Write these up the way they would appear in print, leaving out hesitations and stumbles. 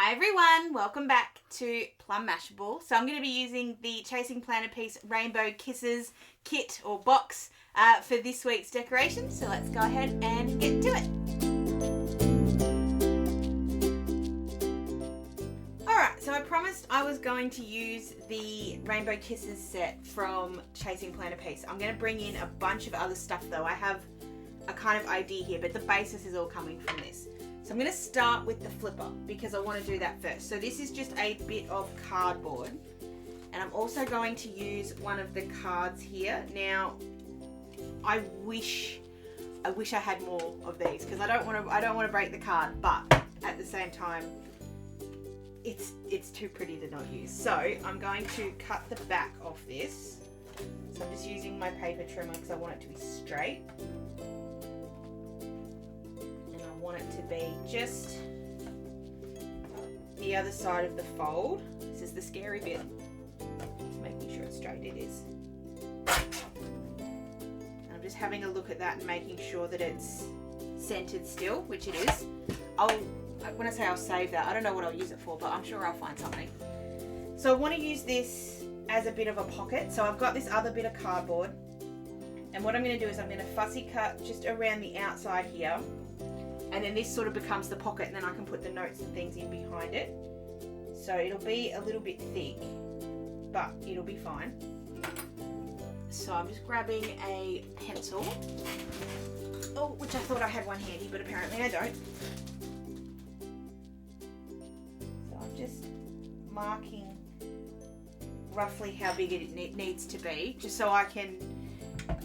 Hi everyone, welcome back to Plum Mashable. So I'm going to be using the Chasing Planner Piece Rainbow Kisses kit or box for this week's decoration. So let's go ahead and get to it. Alright, so I promised I was going to use the Rainbow Kisses set from Chasing Planner Piece. I'm going to bring in a bunch of other stuff though. I have a kind of idea here, but the basis is all coming from this. So I'm going to start with the flipper because I want to do that first. So this is just a bit of cardboard, and I'm also going to use one of the cards here. Now, I wish I had more of these because I don't want to break the card, but at the same time, it's too pretty to not use. So I'm going to cut the back off this. So I'm just using my paper trimmer because I want it to be straight. Want it to be just the other side of the fold. This is the scary bit. Just making sure it's straight. It is. And I'm just having a look at that and making sure that it's centered still, which it is. When I say I'll save that, I don't know what I'll use it for, but I'm sure I'll find something. So I want to use this as a bit of a pocket. So I've got this other bit of cardboard, and what I'm going to do is I'm going to fussy cut just around the outside here. And then this sort of becomes the pocket, and then I can put the notes and things in behind it. So it'll be a little bit thick, but it'll be fine. So I'm just grabbing a pencil. Oh, which I thought I had one handy, but apparently I don't. So I'm just marking roughly how big it needs to be, just so I can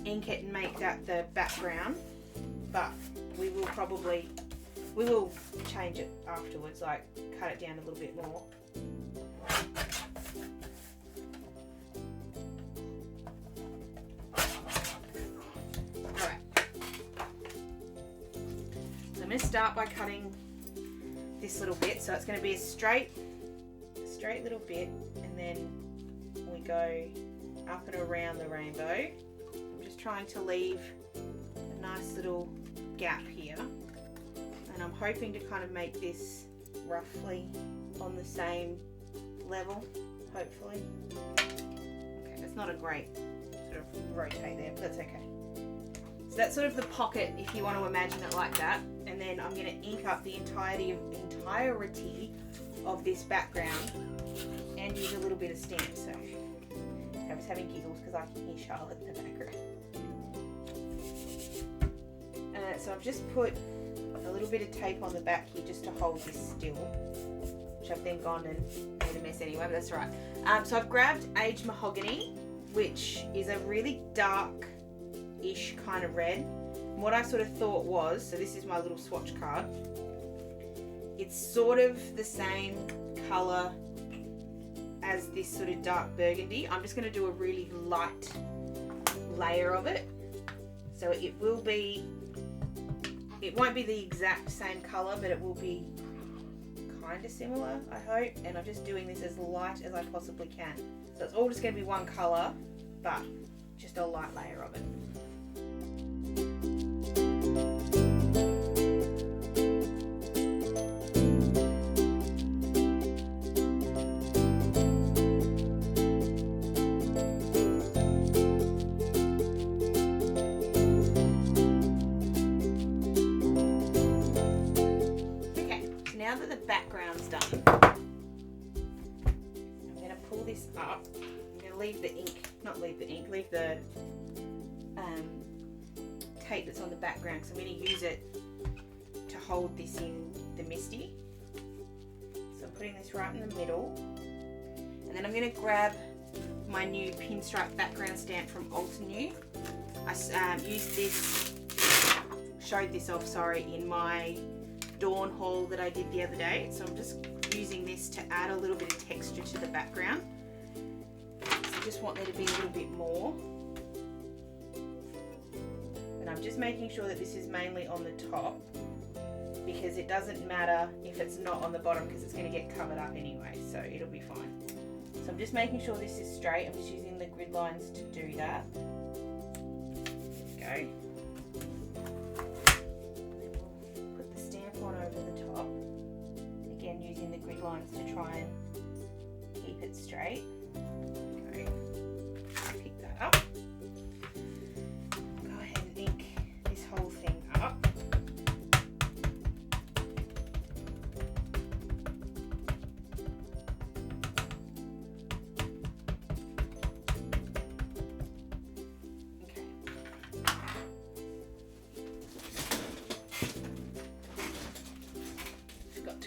ink it and make that the background. But we will change it afterwards, like cut it down a little bit more. Alright. So I'm going to start by cutting this little bit. So it's going to be a straight little bit, and then we go up and around the rainbow. I'm just trying to leave a nice little gap here, and I'm hoping to kind of make this roughly on the same level, hopefully. Okay, that's not a great sort of rotate there, but that's okay. So that's sort of the pocket if you want to imagine it like that, and then I'm going to ink up the entirety of this background and use a little bit of stamp. So I was having giggles because I can hear Charlotte in the background. So I've just put a little bit of tape on the back here just to hold this still, which I've then gone and made a mess anyway, but that's all right. So I've grabbed aged Mahogany, which is a really dark-ish kind of red. And what I sort of thought was, so this is my little swatch card, it's sort of the same colour as this sort of dark burgundy. I'm just going to do a really light layer of it. So it won't be the exact same colour, but it will be kind of similar, I hope. And I'm just doing this as light as I possibly can. So it's all just going to be one colour, but just a light layer of it. Now that the background's done, I'm going to pull this up. I'm going to leave the tape that's on the background, because I'm going to use it to hold this in the MISTI. So I'm putting this right in the middle, and then I'm going to grab my new Pinstripe background stamp from Altenew. I showed this off, in my Dawn haul that I did the other day. So I'm just using this to add a little bit of texture to the background. So I just want there to be a little bit more. And I'm just making sure that this is mainly on the top, because it doesn't matter if it's not on the bottom because it's going to get covered up anyway, so it'll be fine. So I'm just making sure this is straight. I'm just using the grid lines to do that. There we go. Put the stamp on over the top. Again, using the grid lines to try and keep it straight. Okay, pick that up. Go ahead and ink this whole thing up.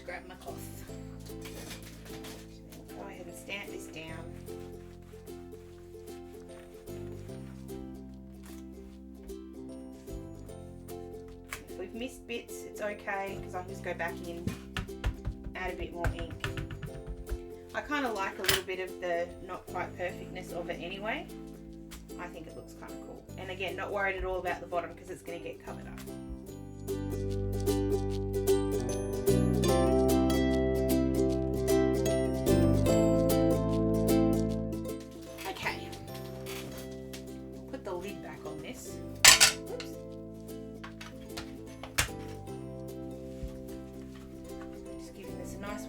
Grab my cloth. Go ahead and stamp this down. If we've missed bits, it's okay because I can just go back in, add a bit more ink. I kind of like a little bit of the not quite perfectness of it anyway. I think it looks kind of cool. And again, not worried at all about the bottom because it's going to get covered up.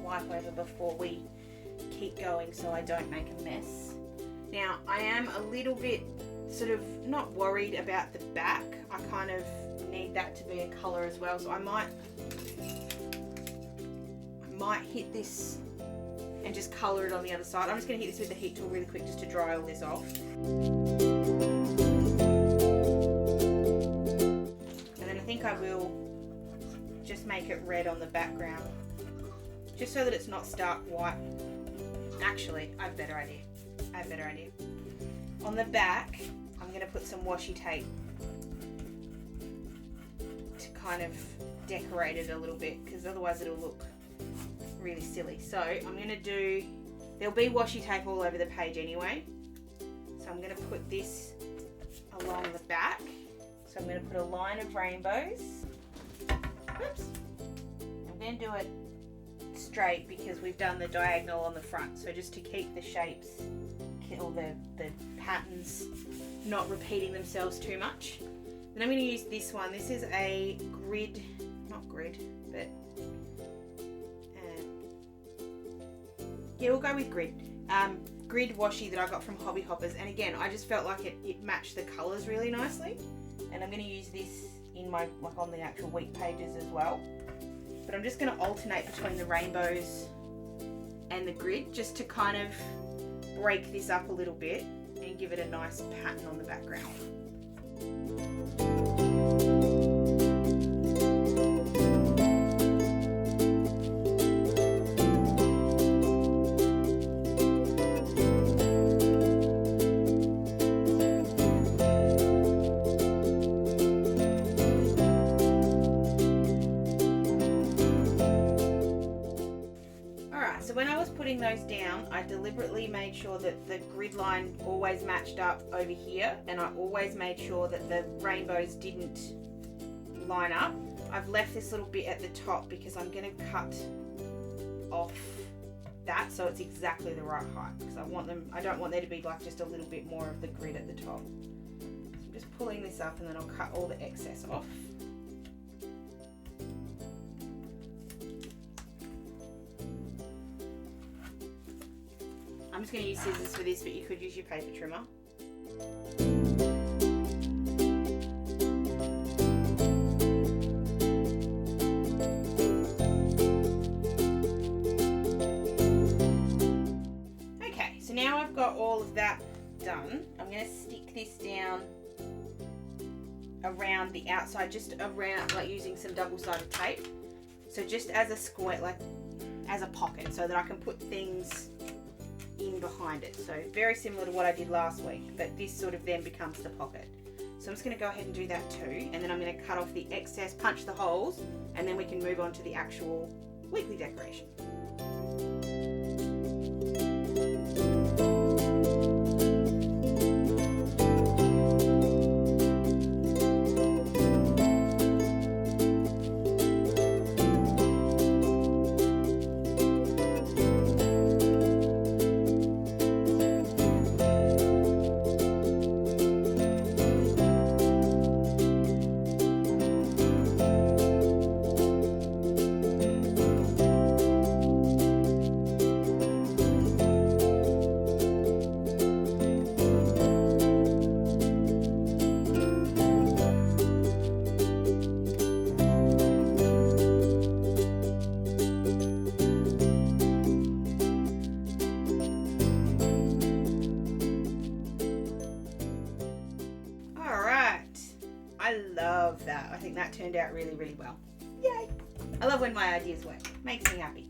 Wipe over before we keep going so I don't make a mess. Now I am a little bit sort of not worried about the back. I kind of need that to be a colour as well, so I might hit this and just colour it on the other side. I'm just going to hit this with the heat tool really quick just to dry all this off. And then I think I will just make it red on the background, just so that it's not stark white. Actually, I have a better idea. On the back, I'm going to put some washi tape to kind of decorate it a little bit, because otherwise it'll look really silly. So I'm going to do, there'll be washi tape all over the page anyway. So I'm going to put this along the back. So I'm going to put a line of rainbows. Oops. I'm going to do it straight because we've done the diagonal on the front, so just to keep the shapes or the patterns not repeating themselves too much. Then I'm going to use this one. This is a grid, not grid, but yeah, we'll go with grid. Grid washi that I got from Hobby Hoppers, and again I just felt like it matched the colours really nicely, and I'm going to use this in my, like on the actual week pages as well. But I'm just going to alternate between the rainbows and the grid just to kind of break this up a little bit and give it a nice pattern on the background. When I was putting those down, I deliberately made sure that the grid line always matched up over here, and I always made sure that the rainbows didn't line up. I've left this little bit at the top because I'm going to cut off that so it's exactly the right height, because I don't want there to be like just a little bit more of the grid at the top. So I'm just pulling this up and then I'll cut all the excess off. I'm just going to use scissors for this, but you could use your paper trimmer. Okay, so now I've got all of that done. I'm going to stick this down around the outside, just around, like using some double-sided tape. So just as a square, like as a pocket, so that I can put things in behind it. So very similar to what I did last week, but this sort of then becomes the pocket. So I'm just going to go ahead and do that too, and then I'm going to cut off the excess, punch the holes, and then we can move on to the actual weekly decoration. think that turned out really, really well. Yay! I love when my ideas work. Makes me happy.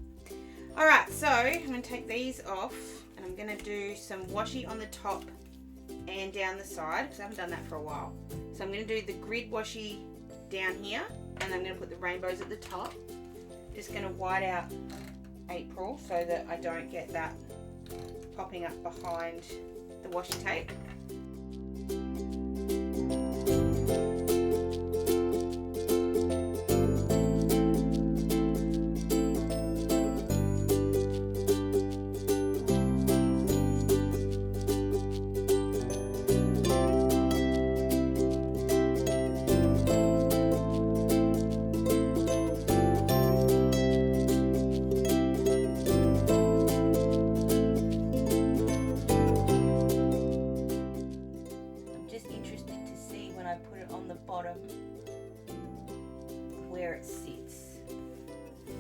Alright, so I'm going to take these off and I'm going to do some washi on the top and down the side because I haven't done that for a while. So I'm going to do the grid washi down here and I'm going to put the rainbows at the top. Just going to white out April so that I don't get that popping up behind the washi tape.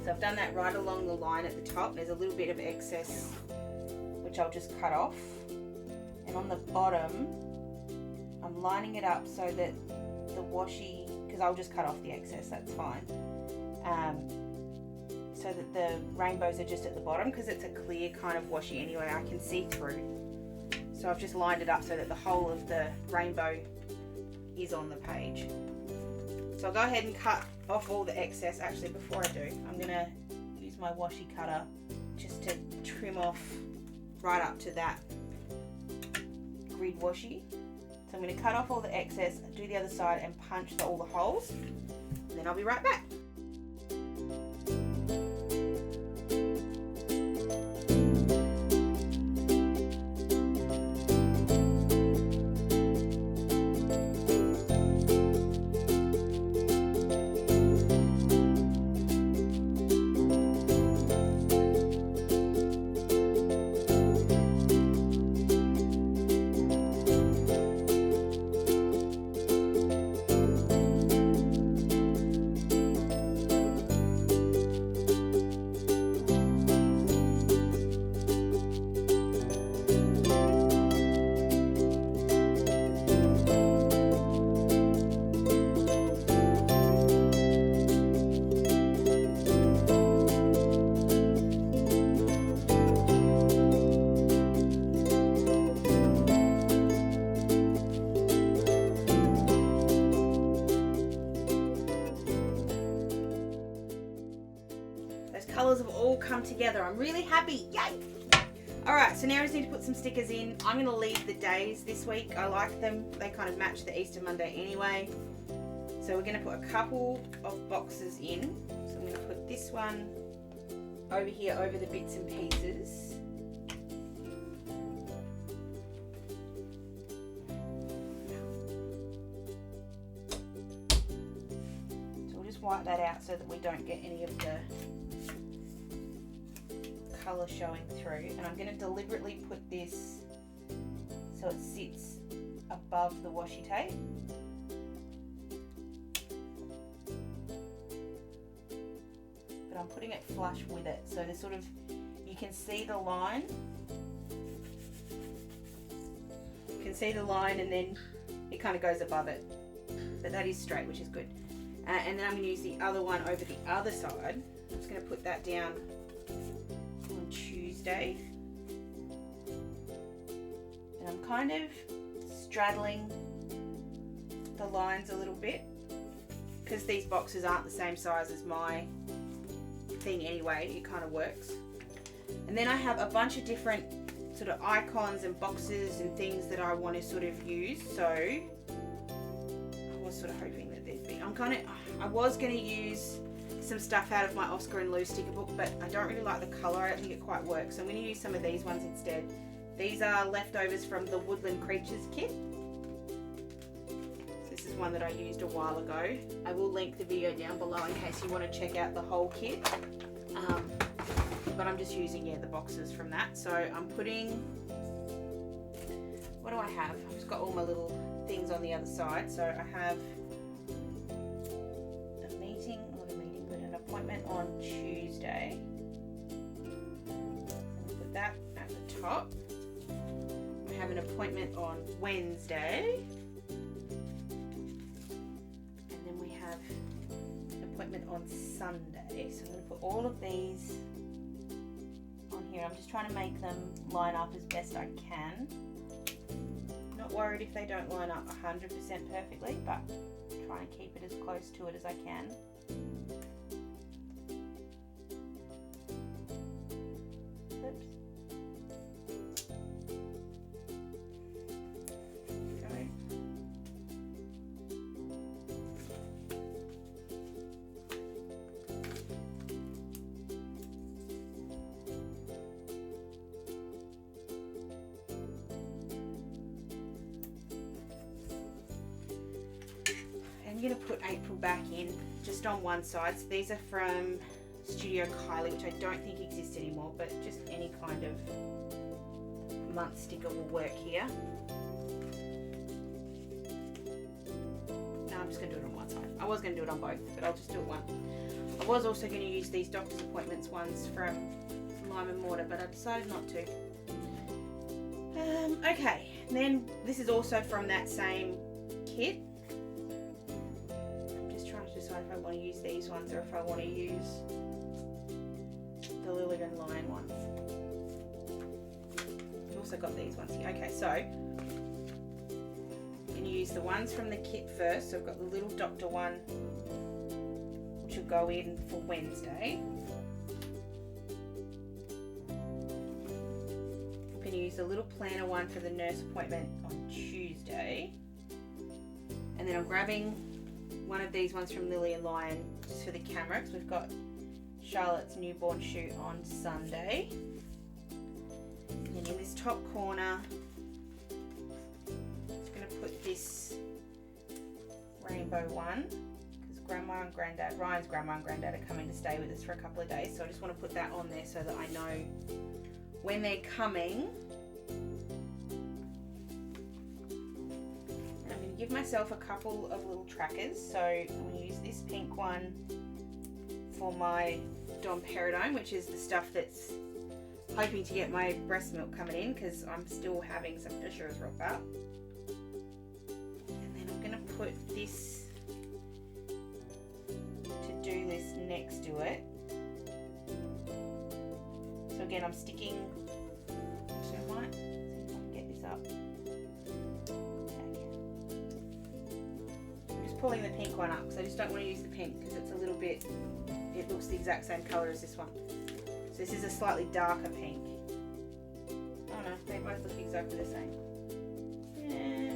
So I've done that right along the line at the top. There's a little bit of excess which I'll just cut off, and on the bottom I'm lining it up so that the washi, because I'll just cut off the excess, that's fine, so that the rainbows are just at the bottom because it's a clear kind of washi anyway, I can see through. So I've just lined it up so that the whole of the rainbow is on the page. So I'll go ahead and cut off all the excess. Actually, before I do, I'm going to use my washi cutter just to trim off right up to that grid washi. So I'm going to cut off all the excess, do the other side and punch all the holes, and then I'll be right back. Colours have all come together. I'm really happy. Yay! Alright, so now I just need to put some stickers in. I'm going to leave the days this week. I like them. They kind of match the Easter Monday anyway. So we're going to put a couple of boxes in. So I'm going to put this one over here over the bits and pieces. So we'll just wipe that out so that we don't get any of the colour showing through, and I'm going to deliberately put this so it sits above the washi tape. But I'm putting it flush with it, so there's sort of, you can see the line. You can see the line and then it kind of goes above it. But that is straight, which is good. And then I'm going to use the other one over the other side. I'm just going to put that down on Tuesday. And I'm kind of straddling the lines a little bit because these boxes aren't the same size as my thing anyway. It kind of works. And then I have a bunch of different sort of icons and boxes and things that I want to sort of use. So I was sort of hoping that there'd be, I was going to use some stuff out of my Oscar and Lou sticker book, but I don't really like the colour. I don't think it quite works. So I'm going to use some of these ones instead. These are leftovers from the Woodland Creatures kit. So this is one that I used a while ago. I will link the video down below in case you want to check out the whole kit. But I'm just using, the boxes from that. So I'm putting, what do I have? I've just got all my little things on the other side. So I have an appointment on Tuesday. I'll put that at the top. We have an appointment on Wednesday. And then we have on Sunday. So I'm going to put all of these on here. I'm just trying to make them line up as best I can. Not worried if they don't line up 100% perfectly, but try and keep it as close to it as I can. I'm going to put April back in just on one side. So these are from Studio Kylie, which I don't think exists anymore, but just any kind of month sticker will work here. No, I'm just going to do it on one side. I was going to do it on both, but I'll just do it one. I was also going to use these Doctor's Appointments ones from Lime and Mortar, but I decided not to. Okay, and then this is also from that same kit. If I want to use these ones or if I want to use the Lily and Lion ones. I've also got these ones here. Okay, so I'm going to use the ones from the kit first. So I've got the little doctor one, which will go in for Wednesday. I'm going to use the little planner one for the nurse appointment on Tuesday. And then I'm grabbing one of these ones from Lily and Lion just for the camera, because we've got Charlotte's newborn shoot on Sunday. And then in this top corner, I'm just going to put this rainbow one, because Grandma and Granddad, Ryan's Grandma and Granddad are coming to stay with us for a couple of days, so I just want to put that on there so that I know when they're coming. Give myself a couple of little trackers. So I'm going to use this pink one for my domperidone, which is the stuff that's hoping to get my breast milk coming in, because I'm still having some issues with that. And then I'm going to put this to do this next to it. So again, I'm sticking, actually I might see if I can get this up. Pulling the pink one up because I just don't want to use the pink because it's a little bit, it looks the exact same colour as this one. So this is a slightly darker pink. Oh no, they both look exactly the same. Yeah.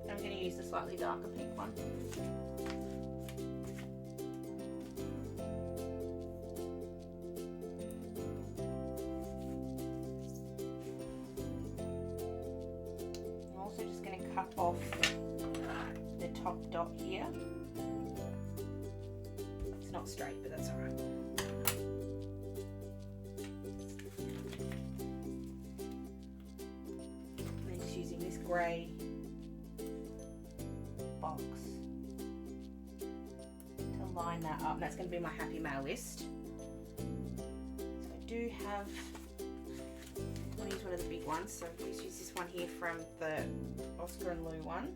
I'm going to use the slightly darker pink one. I'm also just going to cut off the top dot here. It's not straight, but that's alright. And then just using this grey box to line that up. That's going to be my Happy Mail list. So I do have, I want to use one of the big ones, so I'll just use this one here from the Oscar and Lou one.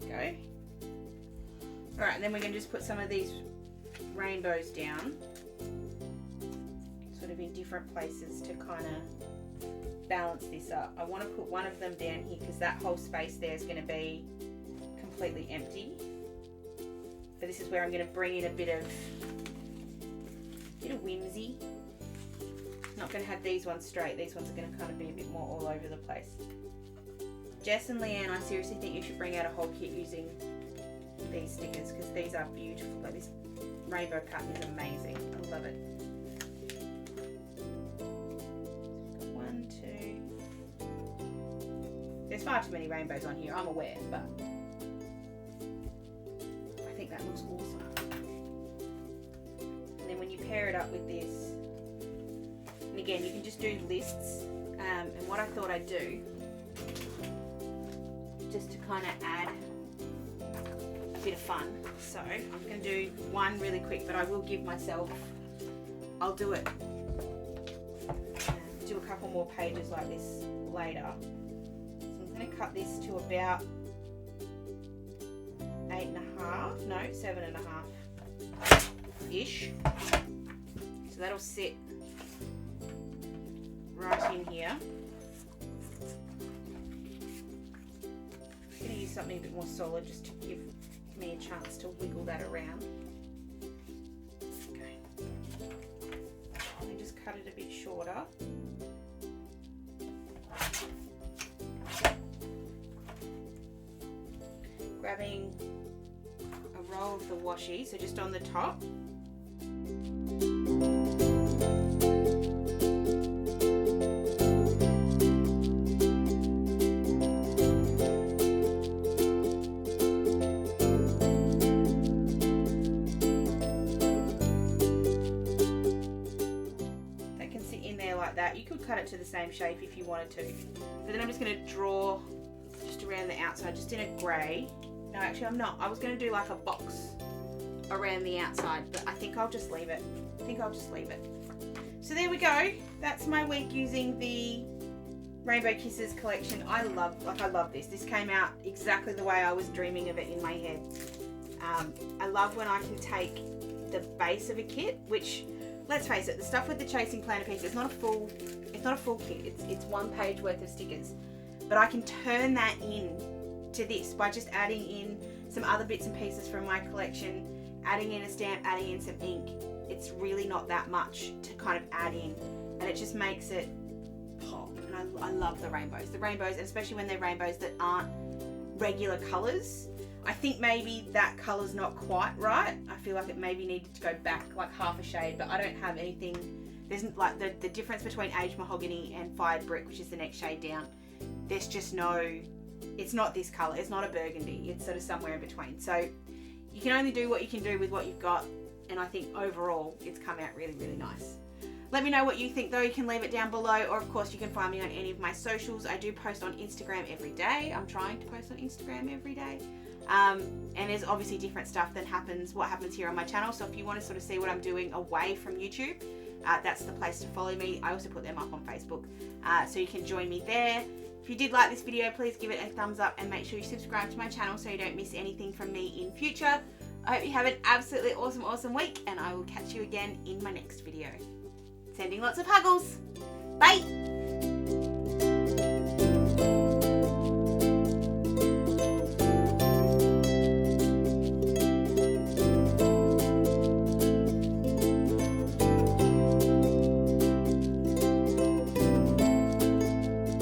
Go. Alright, and then we're going to just put some of these rainbows down, sort of in different places to kind of balance this up. I want to put one of them down here because that whole space there is going to be completely empty. So this is where I'm going to bring in a bit of whimsy. Not going to have these ones straight, these ones are going to kind of be a bit more all over the place. Jess and Leanne, I seriously think you should bring out a whole kit using these stickers because these are beautiful. Like this rainbow pattern is amazing. I love it. One, two. There's far too many rainbows on here, I'm aware, but I think that looks awesome. And then when you pair it up with this, and again, you can just do lists. And what I thought I'd do, just to kind of add a bit of fun. So I'm going to do one really quick, but I will give myself, I'll do it, do a couple more pages like this later. So I'm going to cut this to about 8.5, no, 7.5 ish. So that'll sit right in here. I'm going to use something a bit more solid just to give me a chance to wiggle that around. Okay. Let me just cut it a bit shorter. Grabbing a roll of the washi, so just on the top. That can sit in there like that. You could cut it to the same shape if you wanted to. But then I'm just going to draw just around the outside, just in a grey. No, actually I'm not. I was going to do like a box around the outside, but I think I'll just leave it. So there we go. That's my week using the Rainbow Kisses collection. I love this. This came out exactly the way I was dreaming of it in my head. I love when I can take the base of a kit, which, let's face it, the stuff with the Chasing Planner piece, it's not a full kit. It's 1 page worth of stickers. But I can turn that in to this by just adding in some other bits and pieces from my collection, adding in a stamp, adding in some ink. It's really not that much to kind of add in, and it just makes it pop. And I love the rainbows, and especially when they're rainbows that aren't regular colours. I think maybe that colour's not quite right. I feel like it maybe needed to go back like half a shade, but I don't have anything. There's like the difference between Aged Mahogany and Fired Brick, which is the next shade down. There's just no, it's not this colour, it's not a burgundy, it's sort of somewhere in between. So you can only do what you can do with what you've got, and I think overall it's come out really, really nice. Let me know what you think though. You can leave it down below, or of course you can find me on any of my socials. I do post on Instagram every day. I'm trying to post on Instagram every day. And there's obviously different stuff that happens here on my channel. So if you want to sort of see what I'm doing away from YouTube, that's the place to follow me. I also put them up on Facebook, so you can join me there. If you did like this video, please give it a thumbs up and make sure you subscribe to my channel so you don't miss anything from me in future. I hope you have an absolutely awesome week, and I will catch you again in my next video. Sending lots of huggles. Bye!